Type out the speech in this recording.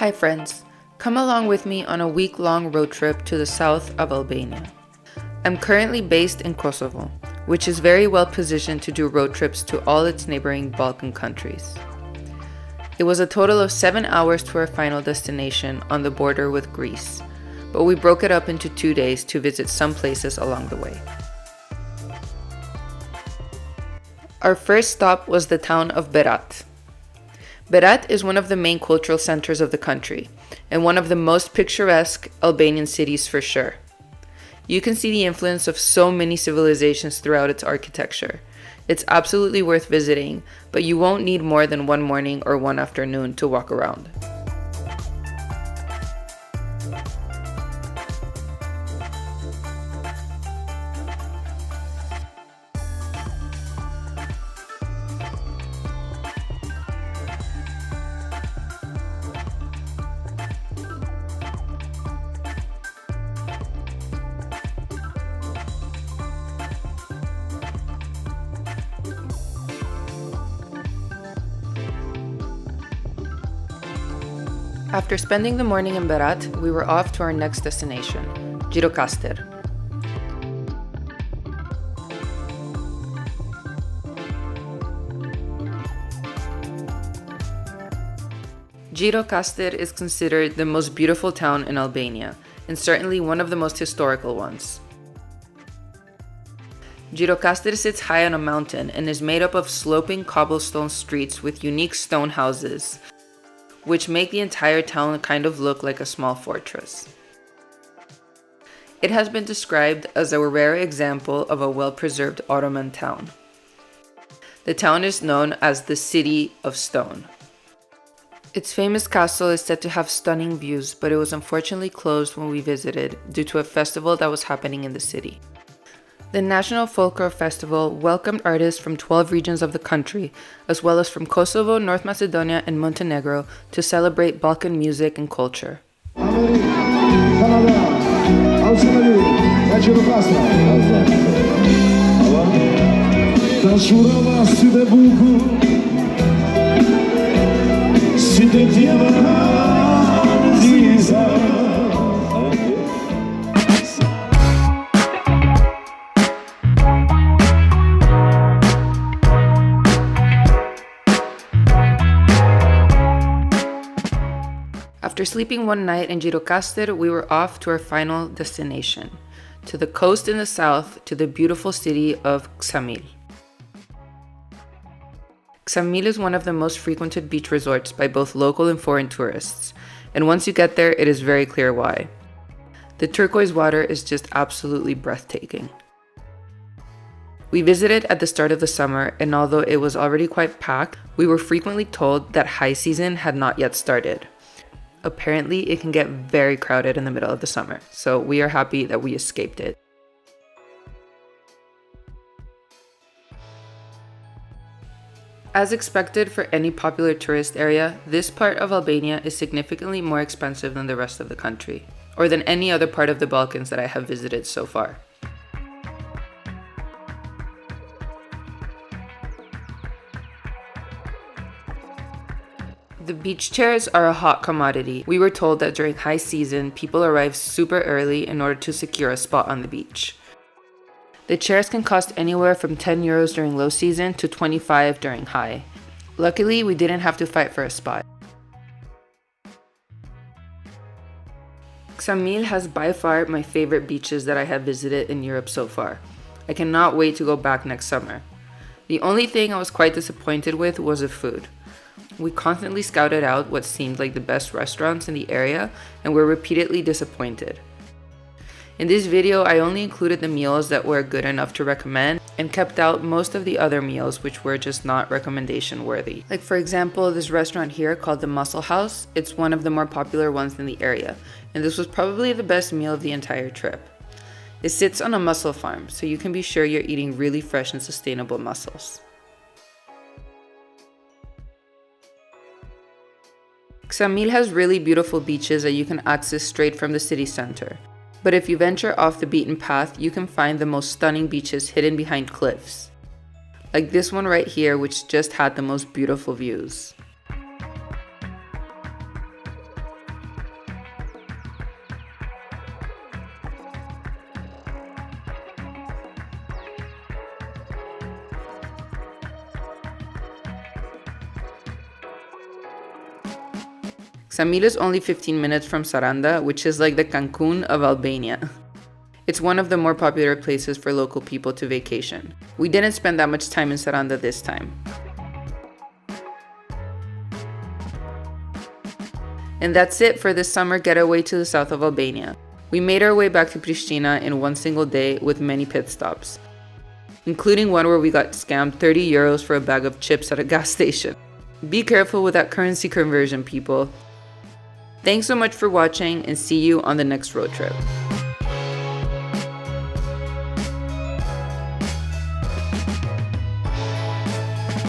Hi friends, come along with me on a week-long road trip to the south of Albania. I'm currently based in Kosovo, which is very well positioned to do road trips to all its neighboring Balkan countries. It was a total of 7 hours to our final destination on the border with Greece, but we broke it up into 2 days to visit some places along the way. Our first stop was the town of Berat. Berat is one of the main cultural centers of the country, and one of the most picturesque Albanian cities for sure. You can see the influence of so many civilizations throughout its architecture. It's absolutely worth visiting, but you won't need more than one morning or one afternoon to walk around. After spending the morning in Berat, we were off to our next destination, Gjirokaster. Gjirokaster is considered the most beautiful town in Albania, and certainly one of the most historical ones. Gjirokaster sits high on a mountain and is made up of sloping cobblestone streets with unique stone houses, which make the entire town kind of look like a small fortress. It has been described as a rare example of a well-preserved Ottoman town. The town is known as the City of Stone. Its famous castle is said to have stunning views, but it was unfortunately closed when we visited due to a festival that was happening in the city. The National Folklore Festival welcomed artists from 12 regions of the country, as well as from Kosovo, North Macedonia, and Montenegro to celebrate Balkan music and culture. After sleeping one night in Gjirokaster, we were off to our final destination, to the coast in the south, to the beautiful city of Ksamil. Ksamil is one of the most frequented beach resorts by both local and foreign tourists, and once you get there, it is very clear why. The turquoise water is just absolutely breathtaking. We visited at the start of the summer, and although it was already quite packed, we were frequently told that high season had not yet started. Apparently, it can get very crowded in the middle of the summer, so we are happy that we escaped it. As expected for any popular tourist area, this part of Albania is significantly more expensive than the rest of the country, or than any other part of the Balkans that I have visited so far. The beach chairs are a hot commodity. We were told that during high season, people arrive super early in order to secure a spot on the beach. The chairs can cost anywhere from 10 euros during low season to 25 during high. Luckily, we didn't have to fight for a spot. Ksamil has by far my favorite beaches that I have visited in Europe so far. I cannot wait to go back next summer. The only thing I was quite disappointed with was the food. We constantly scouted out what seemed like the best restaurants in the area and were repeatedly disappointed. In this video, I only included the meals that were good enough to recommend and kept out most of the other meals which were just not recommendation worthy. Like for example, this restaurant here called the Mussel House. It's one of the more popular ones in the area, and this was probably the best meal of the entire trip. It sits on a mussel farm, so you can be sure you're eating really fresh and sustainable mussels. Ksamil has really beautiful beaches that you can access straight from the city center. But if you venture off the beaten path, you can find the most stunning beaches hidden behind cliffs. Like this one right here, which just had the most beautiful views. Ksamil is only 15 minutes from Sarandë, which is like the Cancun of Albania. It's one of the more popular places for local people to vacation. We didn't spend that much time in Sarandë this time. And that's it for this summer getaway to the south of Albania. We made our way back to Pristina in one single day with many pit stops, including one where we got scammed 30 euros for a bag of chips at a gas station. Be careful with that currency conversion, people. Thanks so much for watching, and see you on the next road trip.